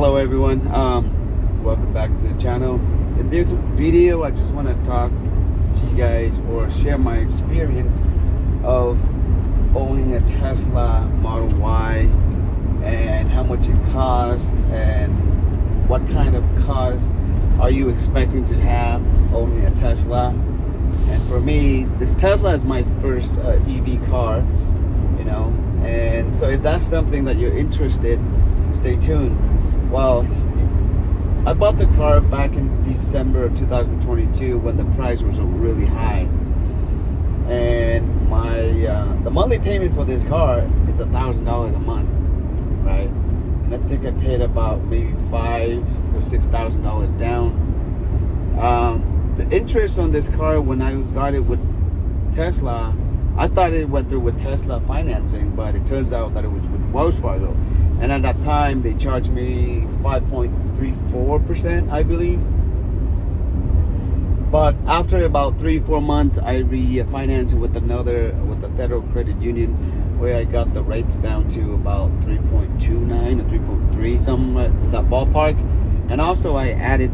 Hello everyone, welcome back to the channel. In this video I just want to talk to you guys or share my experience of owning a Tesla Model Y and how much it costs and what kind of cost are you expecting to have owning a Tesla. And for me, this Tesla is my first EV car, you know, and so if that's something that you're interested, stay tuned. Well, I bought the car back in December of 2022 when the price was really high, and my the monthly payment for this car is $1,000 a month, right? And I think I paid about maybe $5,000 or $6,000 down. The interest on this car when I got it with Tesla, I thought it went through with Tesla financing, but it turns out that it was with Wells Fargo. And at that time, they charged me 5.34%, I believe. But after about 3-4 months, I refinanced with the Federal Credit Union, where I got the rates down to about 3.29 or 3.3, something in that ballpark. And also, I added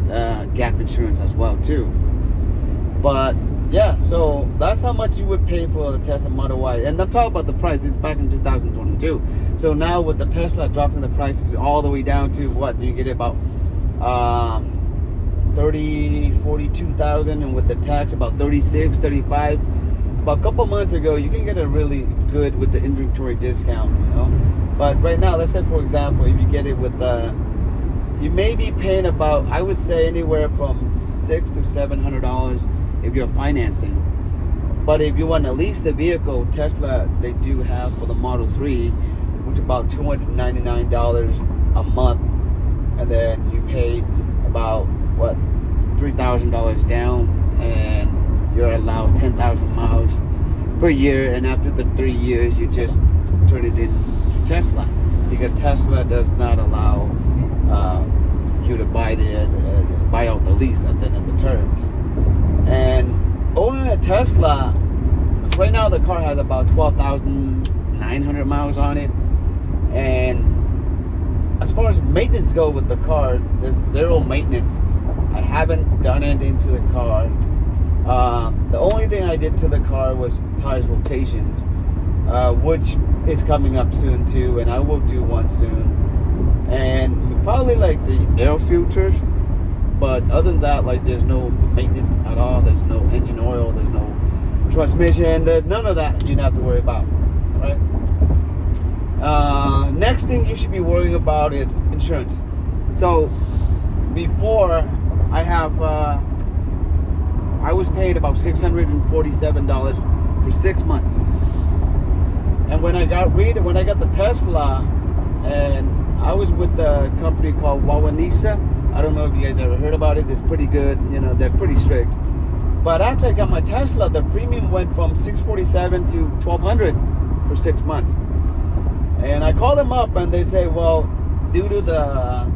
gap insurance as well too. But yeah, so that's how much you would pay for the Tesla Model Y. And I'm talking about the price. It's back in 2022. So now with the Tesla dropping the prices all the way down to what? You get about 42,000, and with the tax about 36, 35. About a couple months ago, you can get a really good with the inventory discount, you know. But right now, let's say for example, if you get it with you may be paying about, I would say, anywhere from $600 to $700 if you're financing. But if you want to lease the vehicle, Tesla, they do have for the Model 3, which is about $299 a month, and then you pay about what, $3,000 down, and you're allowed 10,000 miles per year. And after the 3 years, you just turn it into Tesla, because Tesla does not allow you to buy out the lease at the end of the terms. And owning a Tesla, right now the car has about 12,900 miles on it. And as far as maintenance go with the car, there's zero maintenance. I haven't done anything to the car. The only thing I did to the car was tires rotations, which is coming up soon too, and I will do one soon. And probably like the air filters. But other than that, like, there's no maintenance at all. There's no engine oil. There's no transmission. There's none of that you don't have to worry about, right? Next thing you should be worrying about is insurance. So before, I was paid about $647 for 6 months. And when I got the Tesla, and I was with the company called Wawanisa. I don't know if you guys ever heard about it. It's pretty good. You know, they're pretty strict. But after I got my Tesla, the premium went from $647 to $1,200 for 6 months. And I called them up, and they say, well, due to the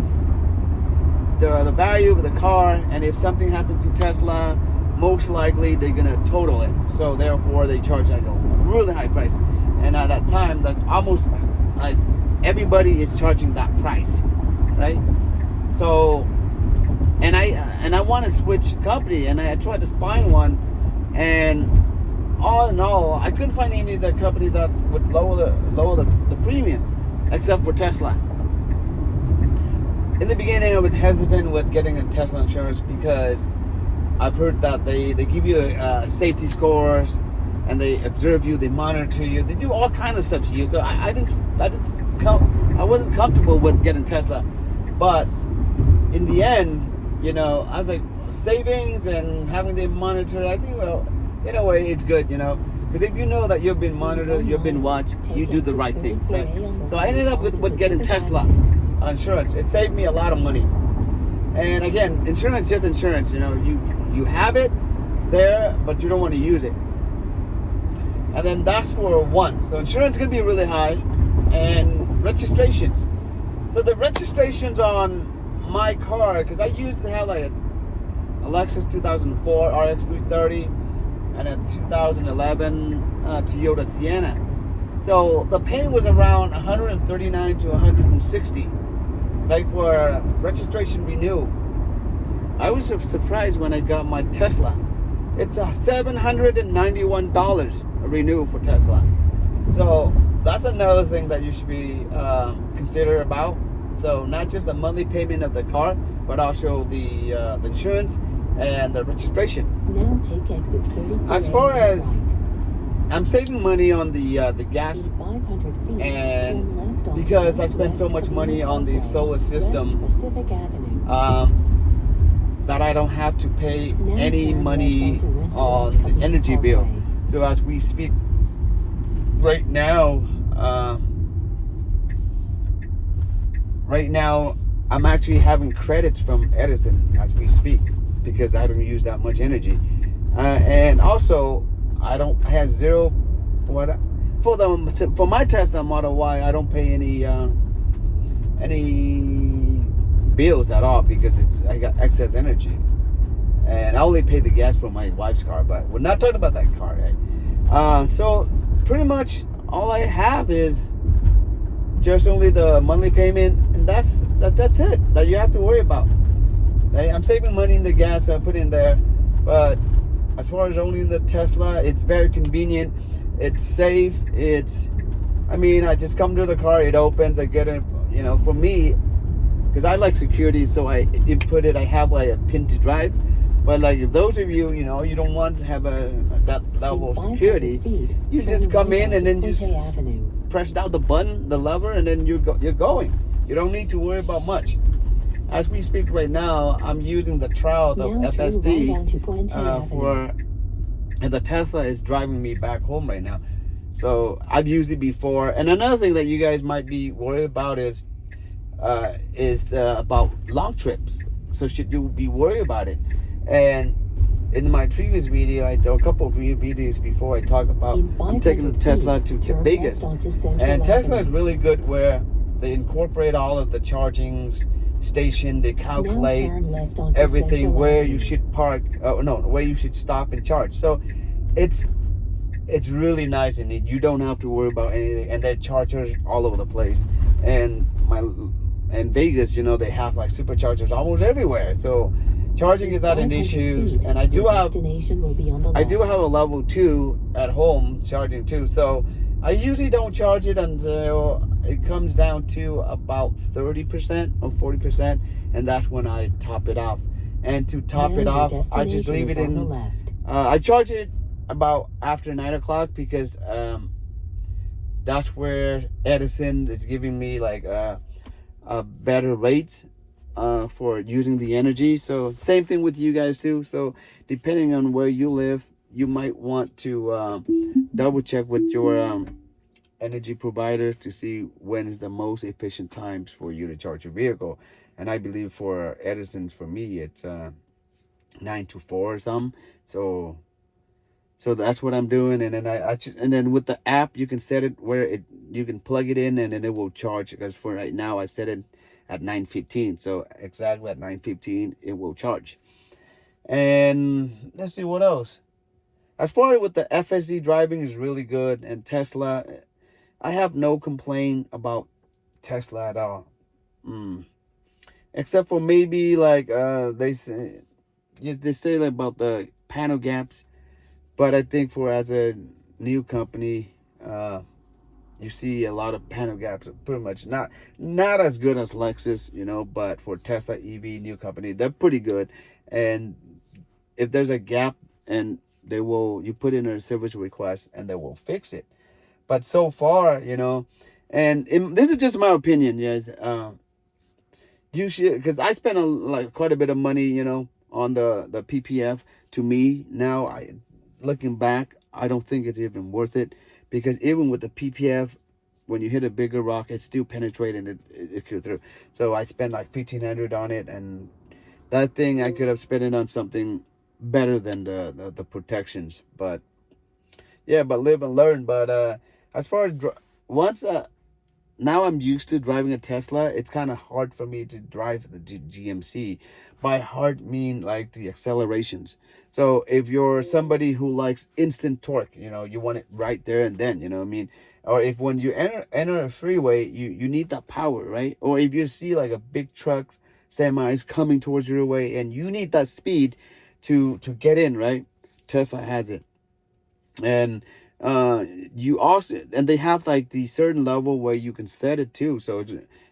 value of the car, and if something happens to Tesla, most likely they're gonna total it. So therefore, they charge like a really high price. And at that time, that's almost like everybody is charging that price, right? So, and I want to switch company, and I tried to find one, and all in all, I couldn't find any of the companies that would lower the premium, except for Tesla. In the beginning, I was hesitant with getting a Tesla insurance because I've heard that they give you safety scores, and they observe you, they monitor you, they do all kinds of stuff to you. So I wasn't comfortable with getting Tesla, but in the end, you know, I was like, savings and having them monitor, I think, well, in a way, it's good, you know, because if you know that you've been monitored, you've been watched, you do the right thing, right? So I ended up with getting Tesla insurance. It saved me a lot of money. And again, insurance is insurance, you know, you have it there, but you don't want to use it. And then that's for once. So insurance is going to be really high. And registrations. So the registrations on my car, because I used to have like a Lexus 2004 RX 330 and a 2011 Toyota Sienna. So the pay was around $139 to $160. like for registration renew. I was surprised when I got my Tesla. It's a $791 renew for Tesla. So that's another thing that you should be considerate about. So not just the monthly payment of the car, but also the insurance and the registration. Now take exit 33. As far as I'm saving money on the gas, In 500 feet, and turn left on because I spend so West much money on the Cabale, solar system, West Pacific Avenue. that I don't have to pay Now any turn money left onto West on Cabale the energy bill. Parkway. So as we speak right now, I'm actually having credits from Edison as we speak because I don't use that much energy, and also I don't have zero. For my Tesla Model Y, I don't pay any bills at all because I got excess energy, and I only pay the gas for my wife's car. But we're not talking about that car, right? So pretty much all I have is just only the monthly payment, and that's it that you have to worry about. I'm saving money in the gas I put in there, but as far as owning the Tesla, it's very convenient. It's safe. I just come to the car, it opens, I get it. For me, because I like security, so I input it. I have like a pin to drive. But like if those of you, you don't want to have that level of security, you just come in and then you press down the button, the lever, and then you're going. You don't need to worry about much. As we speak right now, I'm using the trial, the FSD, and the Tesla is driving me back home right now. So I've used it before. And another thing that you guys might be worried about is about long trips. So should you be worried about it? And in my previous video, I did a couple of videos before I talk about I'm taking the Tesla to Vegas. And Tesla is really good where they incorporate all of the charging station. They calculate everything where you should park. Where you should stop and charge. So it's really nice, and you don't have to worry about anything. And there are chargers all over the place. And Vegas, they have like superchargers almost everywhere. So charging is not an issue. And I do have a level 2 at home charging too. So I usually don't charge it until it comes down to about 30% or 40%, and that's when I top it off. And to top it off, I just leave it in. I charge it about after 9 o'clock because that's where Edison is giving me like a better rates for using the energy. So same thing with you guys too. So depending on where you live, you might want to double check with your energy provider to see when is the most efficient times for you to charge your vehicle. And I believe for Edison, for me, it's 9 to 4 or something. So that's what I'm doing. And then and then with the app, you can set it where you can plug it in and then it will charge. Because for right now, I set it at 9:15. So exactly at 9:15, it will charge. And let's see what else. As far as with the FSD driving is really good, and Tesla, I have no complaint about Tesla at all. Except for maybe like they say about the panel gaps. But I think as a new company, you see a lot of panel gaps are pretty much not as good as Lexus, but for Tesla EV new company, they're pretty good. And if there's a gap, and you put in a service request and they will fix it. But so far, and this is just my opinion, guys. You should, because I spent quite a bit of money, on the PPF. To me now, looking back, I don't think it's even worth it, because even with the PPF, when you hit a bigger rock, it's still penetrating it goes through. So I spent like $1,500 on it, and that thing I could have spent it on something better than the protections. But yeah, but live and learn. But as far as once now I'm used to driving a Tesla. It's kind of hard for me to drive the GMC. By hard mean like the accelerations. So if you're somebody who likes instant torque, you know, you want it right there and then, you know what I mean? Or if when you enter a freeway, you need that power, right? Or if you see like a big truck, semis coming towards your way and you need that speed to get in, right? Tesla has it. And you also, and they have like the certain level where you can set it too. So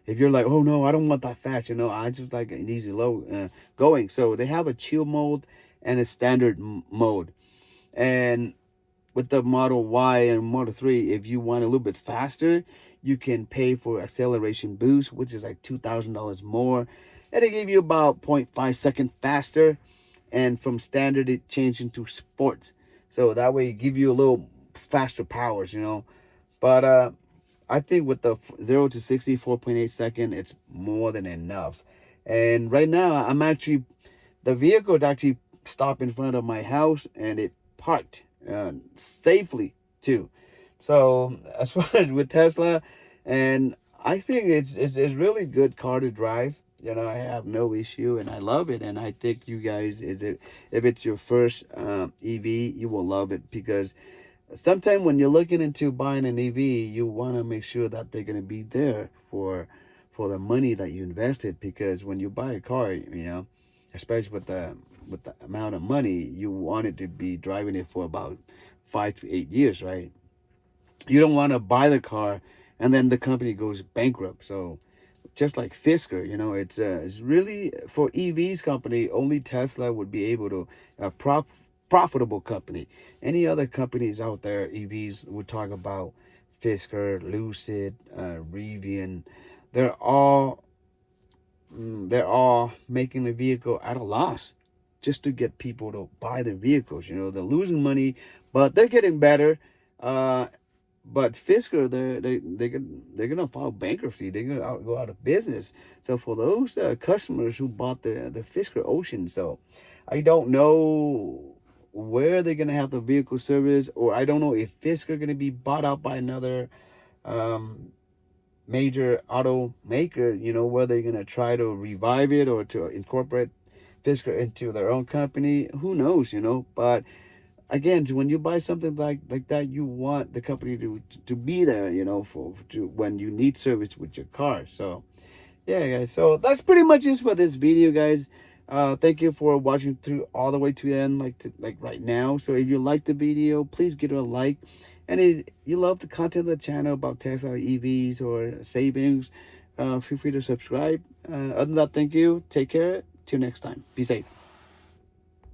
if you're like, oh no, I don't want that fast, you know, I just like an easy low going. So they have a chill mode and a standard mode. And with the Model Y and Model 3, if you want a little bit faster, you can pay for acceleration boost, which is like $2,000 more. And they give you about 0.5 second faster. And from standard, it changed into sports. So that way, it give you a little faster powers, you know. But I think with the 0 to 60, 4.8 second, it's more than enough. And right now, the vehicle is actually stopped in front of my house and it parked safely too. So as far as with Tesla, and I think it's really good car to drive. You know, I have no issue and I love it. And I think you guys, if it's your first EV, you will love it, because sometimes when you're looking into buying an EV, you want to make sure that they're going to be there for the money that you invested. Because when you buy a car, you know, especially with the amount of money, you want it to be driving it for about 5 to 8 years, right? You don't want to buy the car and then the company goes bankrupt. So just like Fisker, you know, it's really for EVs company, only Tesla would be able to profitable company. Any other companies out there, EVs, would talk about Fisker, Lucid, Rivian. They're all making the vehicle at a loss just to get people to buy their vehicles. You know, they're losing money, but they're getting better. But Fisker, they're gonna file bankruptcy. They're gonna go out of business. So for those customers who bought the Fisker Ocean, so I don't know where they're gonna have the vehicle service, or I don't know if Fisker gonna be bought out by another major automaker. You know, where they're gonna try to revive it or to incorporate Fisker into their own company. Who knows? You know, but again, when you buy something like that, you want the company to be there, you know, to when you need service with your car. So yeah, guys, so that's pretty much it for this video, guys. Thank you for watching through all the way to the end, like right now. So if you like the video, please give it a like. And if you love the content of the channel about Tesla or EVs or savings, feel free to subscribe. Other than that, thank you, take care, till next time, be safe.